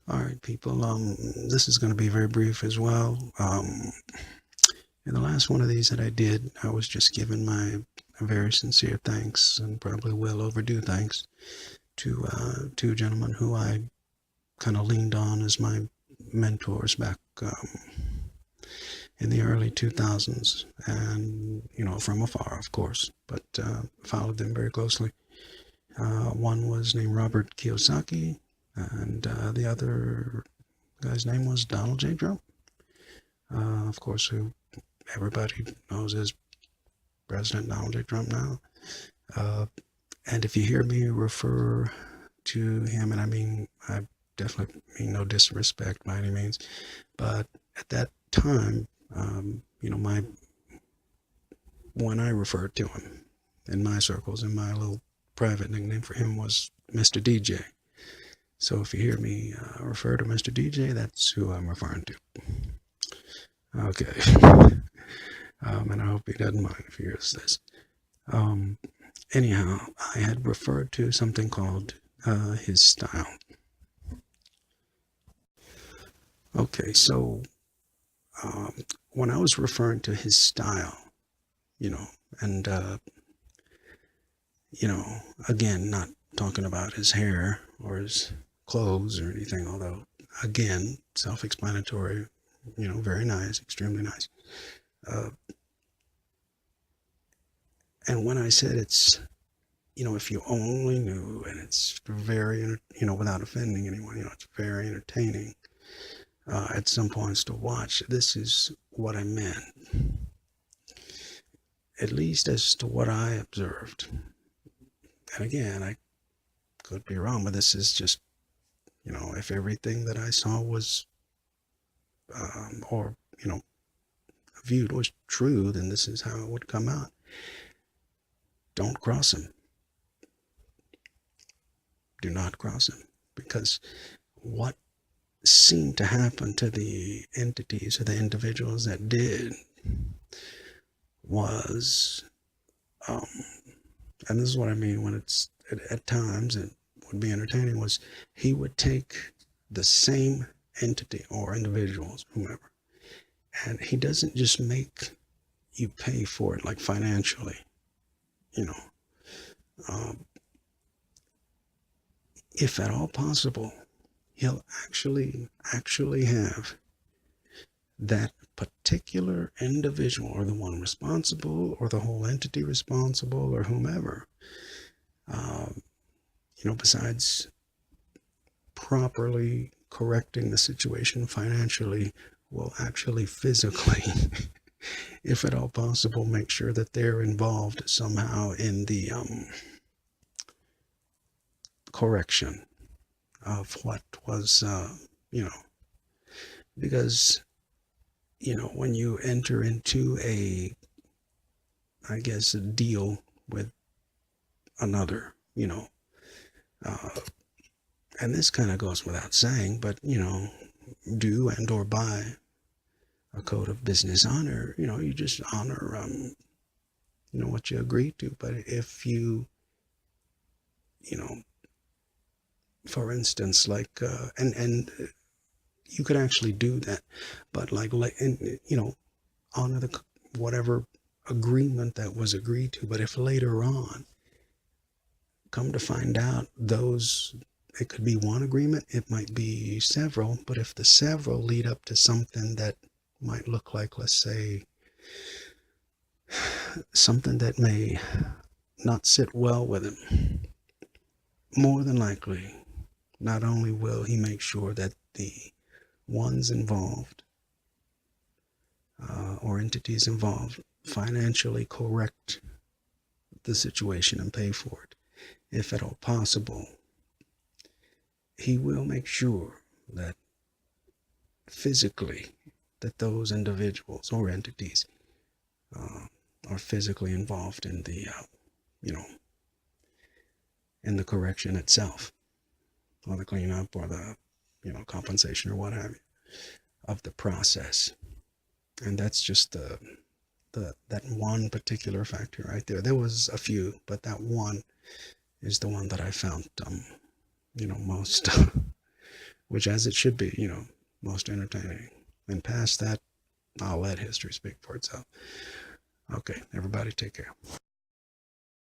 All right, people. This is going to be very brief as well. In the last one of these that I did, I was just giving my very sincere thanks and probably well overdue thanks to two gentlemen who I kind of leaned on as my mentors back in the early 2000s, and from afar, of course, but followed them very closely. One was named Robert Kiyosaki, and the other guy's name was Donald J. Trump. Of course, who everybody knows as President Donald J. Trump now. And if you hear me refer to him, and I definitely mean no disrespect by any means, but at that time, when I referred to him in my circles, and my little private nickname for him was Mr. DJ. So if you hear me refer to Mr. DJ, that's who I'm referring to. Okay. And I hope he doesn't mind if he hears this. Anyhow, I had referred to something called his style. Okay, so when I was referring to his style, and again, not talking about his hair or his clothes or anything, although again, self-explanatory, very nice, extremely nice. And when I said it's, if you only knew, and it's very, without offending anyone, it's very entertaining at some points to watch. This is what I meant, at least as to what I observed. And again, I could be wrong, but this is just, if everything that I saw was, or, viewed was true, then this is how it would come out. Don't cross him. Do not cross him. Because what seemed to happen to the entities or the individuals that did was, and this is what I mean when it's, at times it would be entertaining, was he would take the same entity or individuals, whomever, and he doesn't just make you pay for it like financially, if at all possible, he'll actually have that particular individual, or the one responsible, or the whole entity responsible, or whomever, besides properly correcting the situation financially, will actually physically, if at all possible, make sure that they're involved somehow in the correction of what was, because, when you enter into a deal with another, and this kind of goes without saying, but, do and or buy a code of business honor, you just honor, what you agree to. But if you, for instance, like, and you could actually do that, but honor the whatever agreement that was agreed to. But if later on, come to find out, it could be one agreement, it might be several, but if the several lead up to something that might look like, let's say, something that may not sit well with him, more than likely, not only will he make sure that the ones involved, or entities involved, financially correct the situation and pay for it, if at all possible, he will make sure that physically, that those individuals or entities are physically involved in the, in the correction itself, or the cleanup, or the, compensation, or what have you, of the process. And that's just that one particular factor right there. There was a few, but that one is the one that I found, most which, as it should be, most entertaining. And past that, I'll let history speak for itself. Okay, everybody take care.